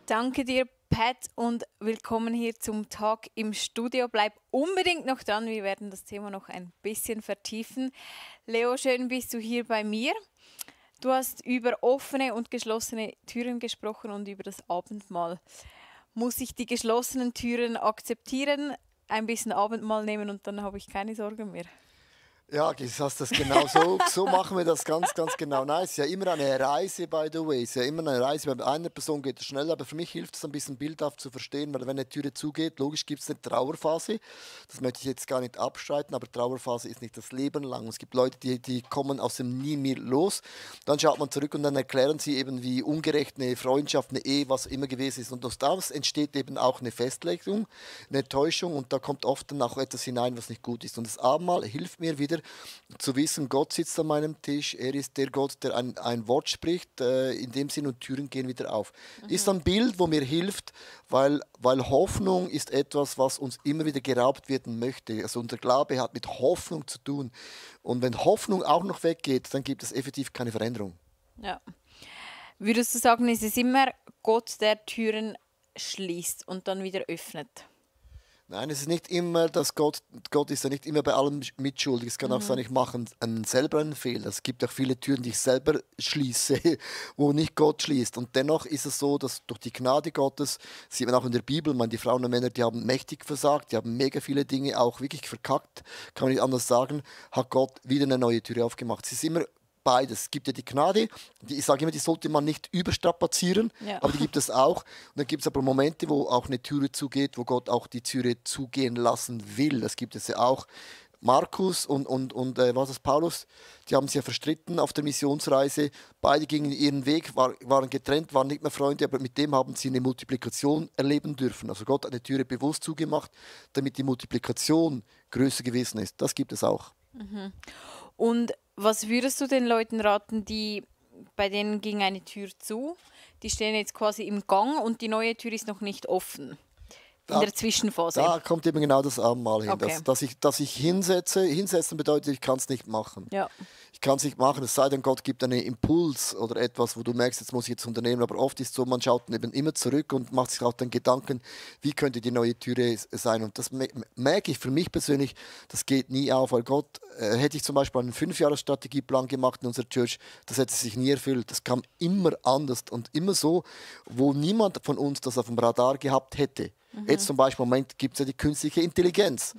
Danke dir, Pat, und willkommen hier zum Talk im Studio. Bleib unbedingt noch dran, wir werden das Thema noch ein bisschen vertiefen. Leo, schön bist du hier bei mir. Du hast über offene und geschlossene Türen gesprochen und über das Abendmahl. Muss ich die geschlossenen Türen akzeptieren, ein bisschen Abendmahl nehmen und dann habe ich keine Sorge mehr? Ja, das hast das genau so. So machen wir das ganz, ganz genau. Nein, es ist ja immer eine Reise, by the way. Es ist ja immer eine Reise. Bei einer Person geht es schneller, aber für mich hilft es ein bisschen bildhaft zu verstehen, weil wenn eine Türe zugeht, logisch gibt es eine Trauerphase. Das möchte ich jetzt gar nicht abstreiten, aber Trauerphase ist nicht das Leben lang. Es gibt Leute, die kommen aus dem Nie mehr los. Dann schaut man zurück und dann erklären sie eben, wie ungerecht eine Freundschaft, eine Ehe, was immer gewesen ist. Und aus das entsteht eben auch eine Festlegung, eine Täuschung und da kommt oft dann auch etwas hinein, was nicht gut ist. Und das Abendmahl hilft mir wieder, zu wissen, Gott sitzt an meinem Tisch, er ist der Gott, der ein Wort spricht, in dem Sinn und Türen gehen wieder auf. Ist ein Bild, wo mir hilft, weil Hoffnung ist etwas, was uns immer wieder geraubt werden möchte. Also unser Glaube hat mit Hoffnung zu tun. Und wenn Hoffnung auch noch weggeht, dann gibt es effektiv keine Veränderung. Ja. Würdest du sagen, ist es immer Gott, der Türen schließt und dann wieder öffnet? Nein, es ist nicht immer, dass Gott ist ja nicht immer bei allem mitschuldig. Es kann auch sein, ich mache selber einen Fehler. Es gibt auch viele Türen, die ich selber schließe, wo nicht Gott schließt. Und dennoch ist es so, dass durch die Gnade Gottes, sieht man auch in der Bibel, die Frauen und Männer, die haben mächtig versagt, die haben mega viele Dinge auch wirklich verkackt, kann man nicht anders sagen, hat Gott wieder eine neue Tür aufgemacht. Es ist immer beides. Es gibt ja die Gnade, ich sage immer, die sollte man nicht überstrapazieren, Ja. aber die gibt es auch. Und dann gibt es aber Momente, wo auch eine Türe zugeht, wo Gott auch die Türe zugehen lassen will. Das gibt es ja auch. Markus und was ist Paulus, die haben sich ja verstritten auf der Missionsreise. Beide gingen ihren Weg, waren getrennt, waren nicht mehr Freunde, aber mit dem haben sie eine Multiplikation erleben dürfen. Also Gott hat eine Türe bewusst zugemacht, damit die Multiplikation größer gewesen ist. Das gibt es auch. Und was würdest du den Leuten raten, bei denen ging eine Tür zu, die stehen jetzt quasi im Gang und die neue Tür ist noch nicht offen, in der Zwischenphase? Da kommt eben genau das Abendmahl hin. Okay. Dass ich hinsetze. Hinsetzen bedeutet, ich kann es nicht machen. Ja. Ich kann es nicht machen, es sei denn, Gott gibt einen Impuls oder etwas, wo du merkst, jetzt muss ich jetzt unternehmen. Aber oft ist es so, man schaut eben immer zurück und macht sich auch den Gedanken, wie könnte die neue Türe sein. Und das merke ich für mich persönlich, das geht nie auf. Weil Gott, hätte ich zum Beispiel einen 5-Jahres-Strategieplan gemacht in unserer Church, das hätte sich nie erfüllt. Das kam immer anders und immer so, wo niemand von uns das auf dem Radar gehabt hätte. Jetzt zum Beispiel im Moment gibt es ja die künstliche Intelligenz.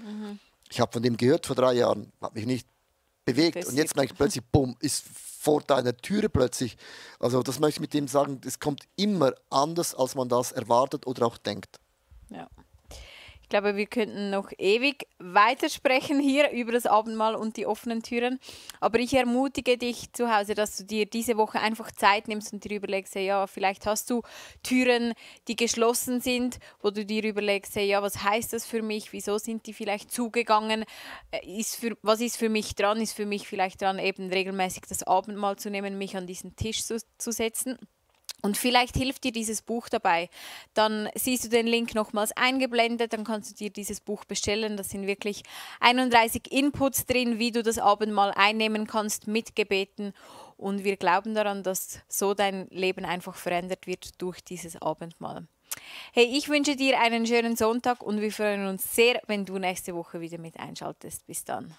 Ich habe von dem gehört vor 3 Jahren, habe mich nicht bewegt. Und jetzt merke ich plötzlich, bumm, ist vor deiner Türe plötzlich. Also das möchte ich mit dem sagen, es kommt immer anders, als man das erwartet oder auch denkt. Ja. Ich glaube, wir könnten noch ewig weitersprechen hier über das Abendmahl und die offenen Türen. Aber ich ermutige dich zu Hause, dass du dir diese Woche einfach Zeit nimmst und dir überlegst, hey, ja, vielleicht hast du Türen, die geschlossen sind, wo du dir überlegst, hey, ja, was heißt das für mich? Wieso sind die vielleicht zugegangen? Was ist für mich dran? Ist für mich vielleicht dran, eben regelmäßig das Abendmahl zu nehmen, mich an diesen Tisch zu setzen? Und vielleicht hilft dir dieses Buch dabei. Dann siehst du den Link nochmals eingeblendet, dann kannst du dir dieses Buch bestellen. Das sind wirklich 31 Inputs drin, wie du das Abendmahl einnehmen kannst mit Gebeten. Und wir glauben daran, dass so dein Leben einfach verändert wird durch dieses Abendmahl. Hey, ich wünsche dir einen schönen Sonntag und wir freuen uns sehr, wenn du nächste Woche wieder mit einschaltest. Bis dann.